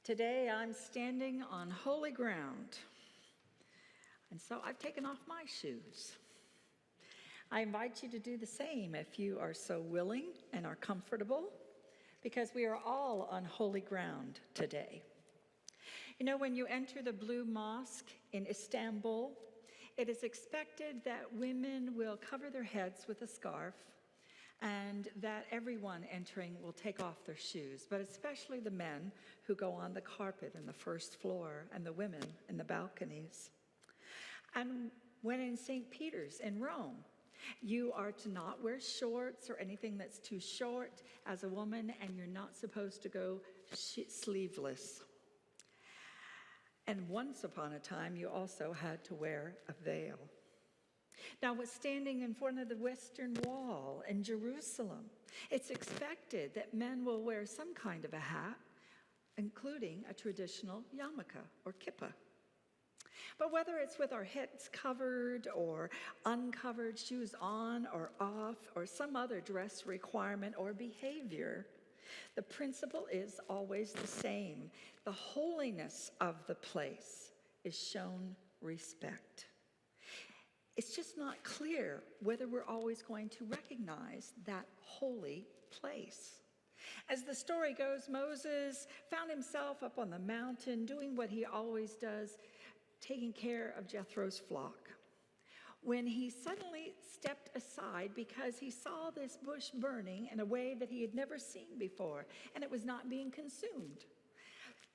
Today I'm standing on holy ground, and so I've taken off my shoes. I invite you to do the same if you are so willing and are comfortable, because we are all on holy ground today. You know, when you enter the Blue Mosque in Istanbul, it is expected that women will cover their heads with a scarf and that everyone entering will take off their shoes, but especially the men who go on the carpet in the first floor and the women in the balconies. And when in St. Peter's in Rome, you are to not wear shorts or anything that's too short as a woman, and you're not supposed to go sleeveless. And once upon a time, you also had to wear a veil. Now, with standing in front of the Western Wall in Jerusalem, it's expected that men will wear some kind of a hat, including a traditional yarmulke or kippah. But whether it's with our heads covered or uncovered, shoes on or off, or some other dress requirement or behavior, the principle is always the same. The holiness of the place is shown respect. It's just not clear whether we're always going to recognize that holy place. As the story goes, Moses found himself up on the mountain doing what he always does, taking care of Jethro's flock, when he suddenly stepped aside because he saw this bush burning in a way that he had never seen before, and it was not being consumed.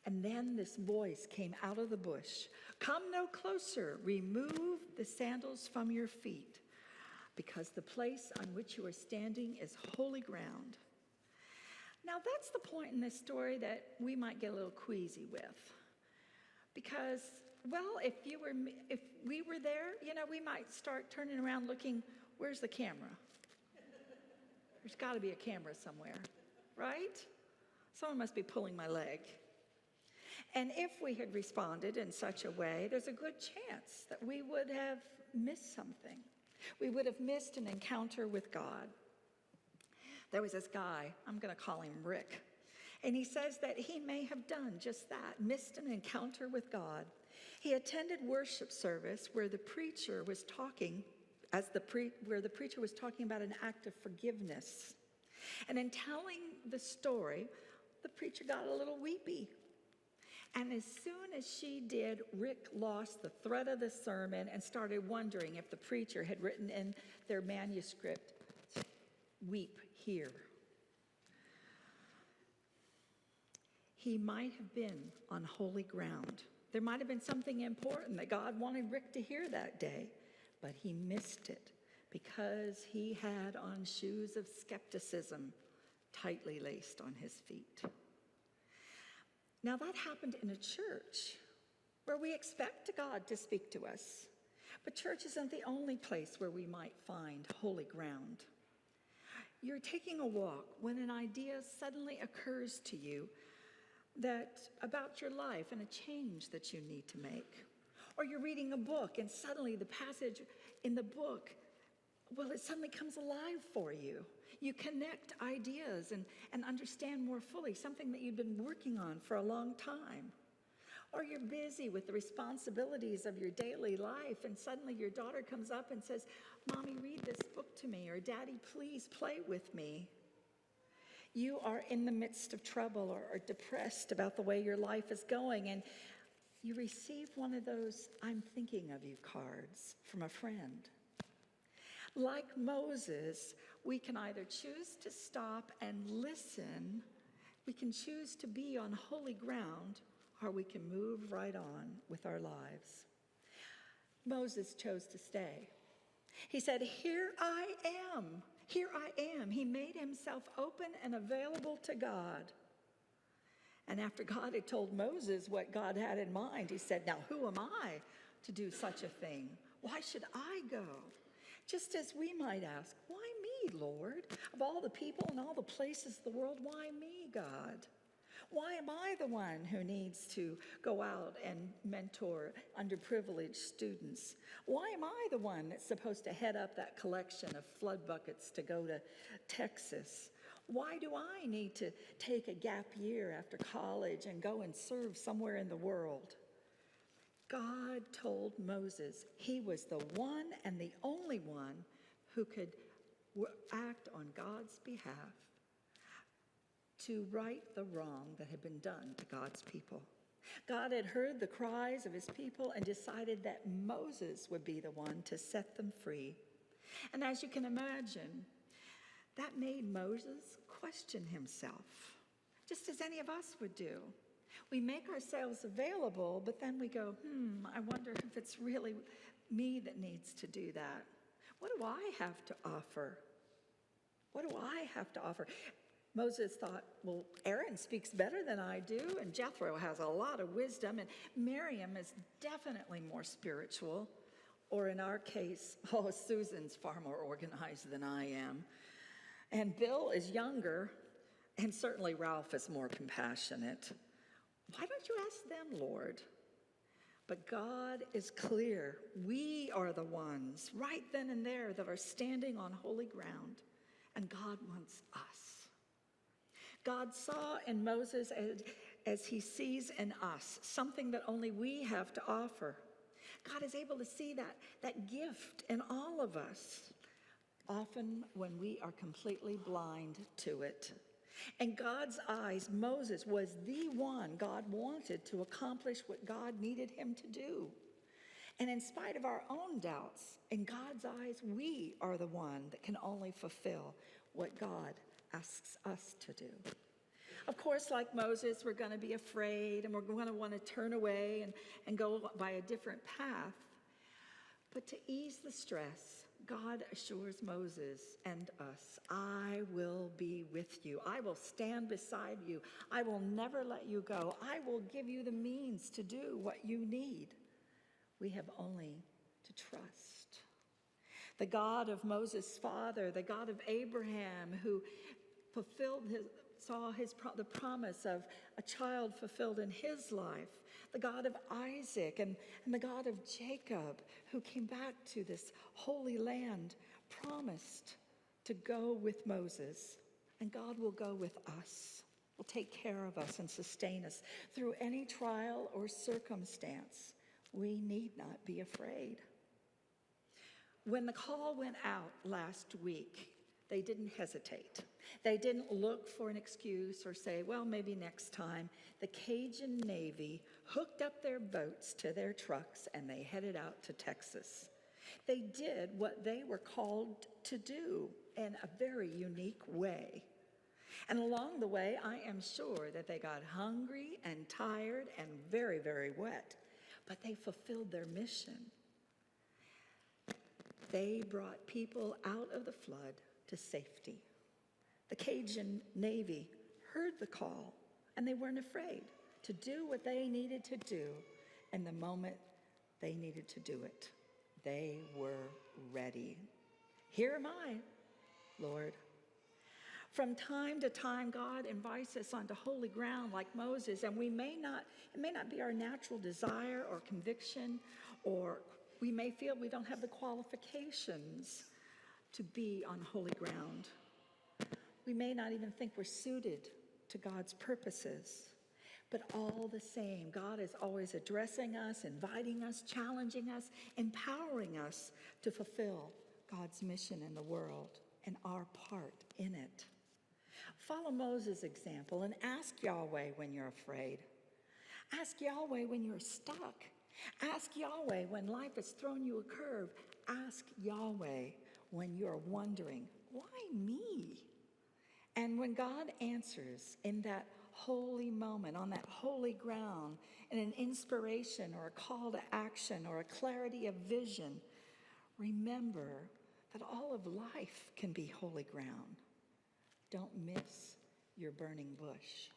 And then this voice came out of the bush, "Come no closer, remove the sandals from your feet, because the place on which you are standing is holy ground." Now that's the point in this story that we might get a little queasy with. Because, well, if we were there, we might start turning around looking, where's the camera? There's got to be a camera somewhere, right? Someone must be pulling my leg. And if we had responded in such a way, there's a good chance that we would have missed something. We would have missed an encounter with God. There was this guy, I'm going to call him Rick, and he says that he may have done just that, missed an encounter with God. He attended worship service where the preacher was talking, where the preacher was talking about an act of forgiveness. And in telling the story, the preacher got a little weepy. And as soon as she did, Rick lost the thread of the sermon and started wondering if the preacher had written in their manuscript, "Weep here." He might have been on holy ground. There might have been something important that God wanted Rick to hear that day, but he missed it because he had on shoes of skepticism tightly laced on his feet. Now that happened in a church where we expect God to speak to us. But church isn't the only place where we might find holy ground. You're taking a walk when an idea suddenly occurs to you about your life and a change that you need to make. Or you're reading a book and suddenly the passage in the book, it suddenly comes alive for you. You connect ideas and understand more fully something that you've been working on for a long time. Or you're busy with the responsibilities of your daily life and suddenly your daughter comes up and says, "Mommy, read this book to me," or "Daddy, please play with me." You are in the midst of trouble or depressed about the way your life is going, and you receive one of those "I'm thinking of you" cards from a friend. Like Moses, we can either choose to stop and listen, we can choose to be on holy ground, or we can move right on with our lives. Moses chose to stay. He said, "Here I am, here I am." He made himself open and available to God. And after God had told Moses what God had in mind, he said, "Now who am I to do such a thing? Why should I go?" Just as we might ask, "Why me, Lord? Of all the people and all the places of the world, why me, God? Why am I the one who needs to go out and mentor underprivileged students? Why am I the one that's supposed to head up that collection of flood buckets to go to Texas? Why do I need to take a gap year after college and go and serve somewhere in the world? God told Moses he was the one and the only one who could act on God's behalf to right the wrong that had been done to God's people. God had heard the cries of his people and decided that Moses would be the one to set them free. And as you can imagine, that made Moses question himself, just as any of us would do. We make ourselves available, but then we go, I wonder if it's really me that needs to do that. What do I have to offer? What do I have to offer? Moses thought, well, Aaron speaks better than I do, and Jethro has a lot of wisdom, and Miriam is definitely more spiritual. Or in our case, Susan's far more organized than I am. And Bill is younger, and certainly Ralph is more compassionate. Why don't you ask them, Lord? But God is clear. We are the ones right then and there that are standing on holy ground, and God wants us. God saw in Moses as he sees in us, something that only we have to offer. God is able to see that gift in all of us, often when we are completely blind to it. In God's eyes, Moses was the one God wanted to accomplish what God needed him to do. And in spite of our own doubts, in God's eyes, we are the one that can only fulfill what God asks us to do. Of course, like Moses, we're going to be afraid and we're going to want to turn away and go by a different path. But to ease the stress, God assures Moses and us, I will be with you. I will stand beside you. I will never let you go. I will give you the means to do what you need. We have only to trust. The God of Moses' father, the God of Abraham, who saw the promise of a child fulfilled in his life, the God of Isaac and the God of Jacob, who came back to this holy land, promised to go with Moses, and God will go with us, will take care of us and sustain us through any trial or circumstance. We need not be afraid. When the call went out last week, they didn't hesitate. They didn't look for an excuse or say, well, maybe next time. The Cajun Navy hooked up their boats to their trucks and they headed out to Texas. They did what they were called to do in a very unique way. And along the way, I am sure that they got hungry and tired and very, very wet, but they fulfilled their mission. They brought people out of the flood to safety. The Cajun Navy heard the call, and they weren't afraid to do what they needed to do in the moment they needed to do it. They were ready. Here am I, Lord. From time to time, God invites us onto holy ground like Moses, and it may not be our natural desire or conviction, or we may feel we don't have the qualifications to be on holy ground. We may not even think we're suited to God's purposes. But all the same, God is always addressing us, inviting us, challenging us, empowering us to fulfill God's mission in the world and our part in it. Follow Moses' example and ask Yahweh when you're afraid. Ask Yahweh when you're stuck. Ask Yahweh when life has thrown you a curve. Ask Yahweh when you're wondering, why me? And when God answers in that holy moment, on that holy ground, in an inspiration or a call to action or a clarity of vision, remember that all of life can be holy ground. Don't miss your burning bush.